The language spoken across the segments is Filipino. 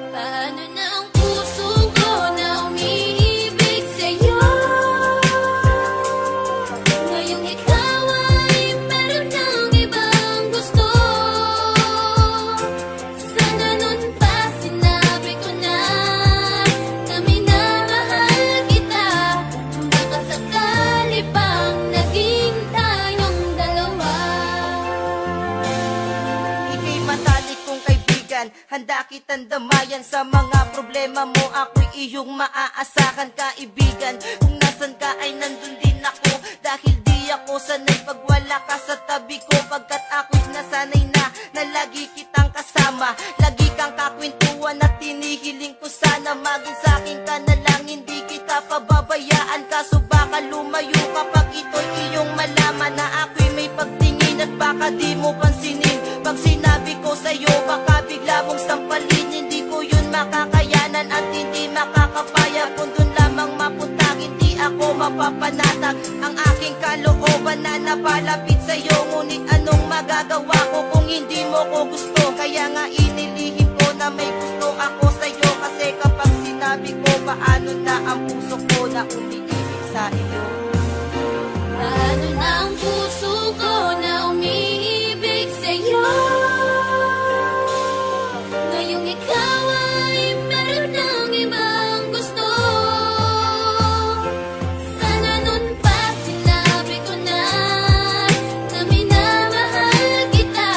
Paano na ang puso ko na umiibig sa'yo? Ngayong ikaw ay meron ng ibang gusto. Sana nun pa sinabi ko na minamahal kita. Baka sakali pang naging tayong dalawa. Ika'y matalik kong kaibigan, handa kitang damayan sa mga problema mo. Ako'y iyong maaasahan, kaibigan. Kung nasan ka ay nandun din ako, dahil di ako sanay pag wala ka sa tabi ko. Pagkat ako'y nasanay na lagi kitang kasama. Lagi kang kakwentuhan at tinihiling ko sana maging sa'kin ka na lang, hindi kita pababayaan. Kaso baka lumayo kapag ito'y iyong malaman na ako'y may pagtingin at baka di mo pansinin. Pag sinabi ko sa'yo, baka bigla mong sampalin. Hindi ko yun makakayanan at hindi makakapaya. Kung dun lamang mapunta, hindi ako mapapanatag ang aking kalooban na napalapit sa'yo. Ngunit anong magagawa ko kung hindi mo ko gusto? Kaya nga inilihim ko na may gusto ako sa'yo. Kasi kapag sinabi ko, paano na ang puso ko na umiibig sa iyo? Paano na ang puso ko na umiibig sa'yo? Ngayong ikaw ay meron ng ibang gusto. Sana nun pa sinabi ko na minamahal kita.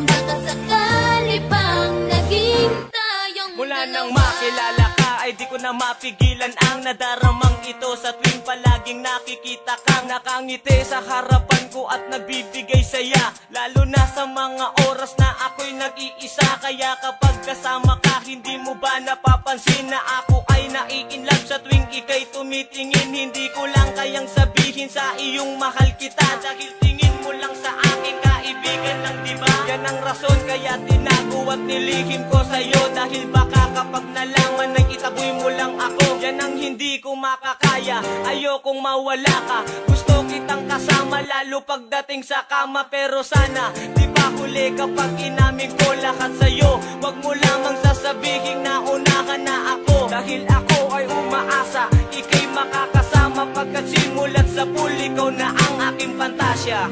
Baka sakali pang naging tayong Mula nang dalawa. makilala ka ay di ko na mapigilan ang nadaramang ito. Sa tuwing palaging nakikita kang nakangiti sa harapan ko at nagbibigay saya, lalo na sa mga oras na ako'y nag-iisa. Kaya kapag kasama ka, hindi mo ba napapansin na ako ay nai-inlove? Sa tuwing ika'y tumitingin, hindi ko lang kayang sabihin sa iyong mahal kita. Dahil tingin mo lang sa akin, kaibigan lang, diba? Yan ang rason kaya tinago at nilihim ko sa'yo. Dahil baka kapag nalaman na itaboy mo lang ako, yan ang hindi ko makakaya. Ayokong mawala ka, gusto kitang kasama lalo pagdating sa kama. Pero sana di ba huli kapag inamin ko lahat sa'yo? Wag mo lamang sasabihin na unahan na ako. Dahil ako ay umaasa, ika'y makakasama. Pagkat simulat sa pool, ikaw na ang aking pantasya.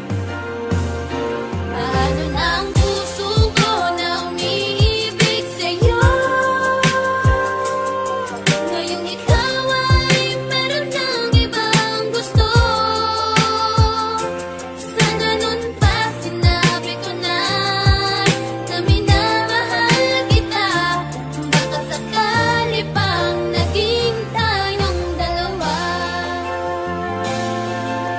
Paano na ang puso ko na umiibig sa'yo? Ngayong ikaw ay meron ng ibang gusto. Sana nun pa sinabi ko na minamahal kita. Baka sakali pang naging tayong dalawa.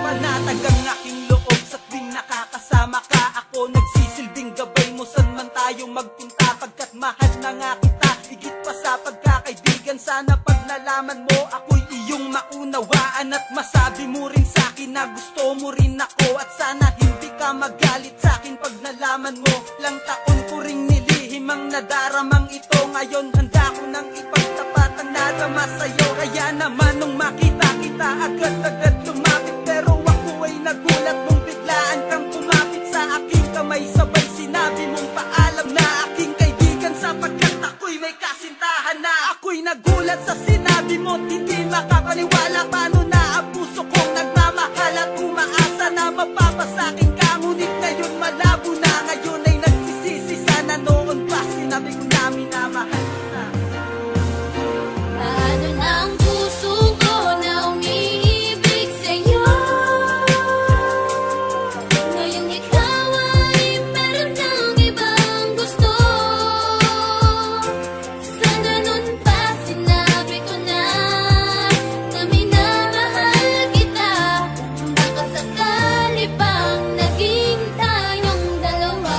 Panatag ang aking loob sa tuwing nakakasama ka. Ako nagsisilbing gabay mo saan man tayo magpunta. Pagkat mahal na nga kita, higit pa sa pagkakaibigan. Sana pag nalaman mo, ako'y iyong maunawaan. At masabi mo rin sa'kin na gusto mo rin ako. At sana hindi ka magalit sa'kin pag nalaman mo. Lang taon ko ring nilihim ang nadaramang ito. Ngayon handa ko nang ipagtapat ang nadama sa'yo. Kaya naman nung makita kita, agad-agad lumapit. Pero ako ay nagulat nung biglaan kang pumapit sa aking kamay. Sabay sinabi mong paalam na aking kaibigan, sapagkat ako'y may kasintahan na. Ako'y nagulat sa sinabi mo, hindi makapaniwala. Paano na ang puso kong nagmamahal at umaasa na mapapasakin ka? Ngunit ngayon malabo na, ngayon ay nagsisisi. Sana noon pa sinabi ko na minamahal kita. Paano na ang puso ko na umiibig sa'yo? Ngayong ikaw ay meron ng ibang gusto. Sana nun pa sinabi ko na minamahal kita. Baka sakali pang naging tayong dalawa.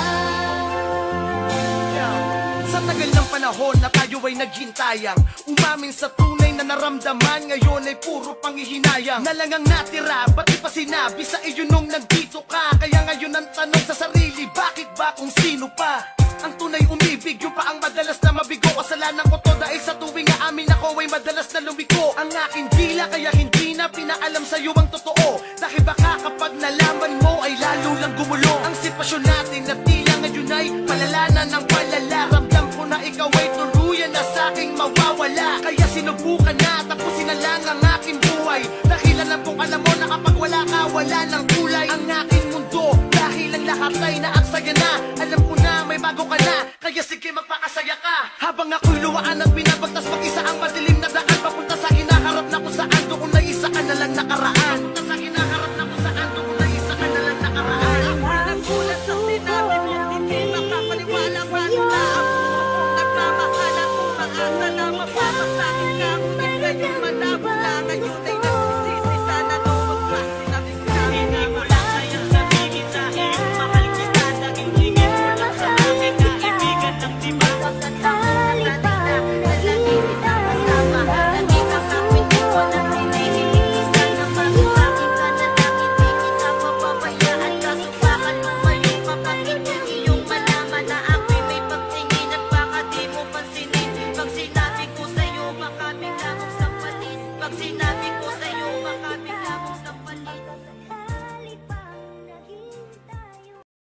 Sa tagal ng panahon na tayo ay naghintayang umamin sa tunay na naramdaman, ngayon ay puro panghihinayang na lang ang natira. Ba't di pa sinabi sa iyo nung nandito ka? Kaya ngayon ang tanong sa sarili, bakit ba kung sino pa? Ang tunay umibig, yung pa ang madalas na mabigo. Kasalanan ko to dahil sa tuwing aamin ako ay madalas na lumiko. ang aking dila, kaya hindi na pinaalam sa'yo ang totoo. Dahil baka kapag nalaman mo ay lalo lang gumulo ang sitwasyon natin na tila ngayon ay palala na ng palala. Ramdam ko na ikaw ay tuluyan na sa'king mawawala. Kaya sinubukan na tapusin na lang ang aking buhay. Dahil alam kong alam mo na kapag wala ka, wala ng kulay ang aking mundo. Dahil ang lahat ay naaksaya na, alam ko na may bago ka na, kaya sige magpakasaya ka. Habang ako'y luwaan at binabagtas mag-isa ang madilim na daan papunta sa hinaharap na kung saan doon na isa ka na lang nakaraan. Papunta sa hinaharap na kung saan doon na isa ka na lang nakaraan. Ako'y nagulat sa sinabi mo, hindi makapaniwala paano na ang puso kong nagmamahal at umaasa na mapapasakin ka. Ngunit ngayon malabo na, ngayon ay nagsisisi. Sana nung magpasinabi ko na Hindi mo lang kayang sabihin sa iyo, mahal kita. Naging tingin mo lang sa akin, kaibigan ng diba? sanay na nalagimit na kasama. Lagi kang kapintuan at hinihiling. Sana masasakin ka na lang hindi kita papabayaan ka. Subakan lumayo kapagid yung iyong malaman na ako'y may pagtingin at baka di mo pansinin. Pag sinabi ko sa'yo baka bigla mong sampatin. Pag sinabi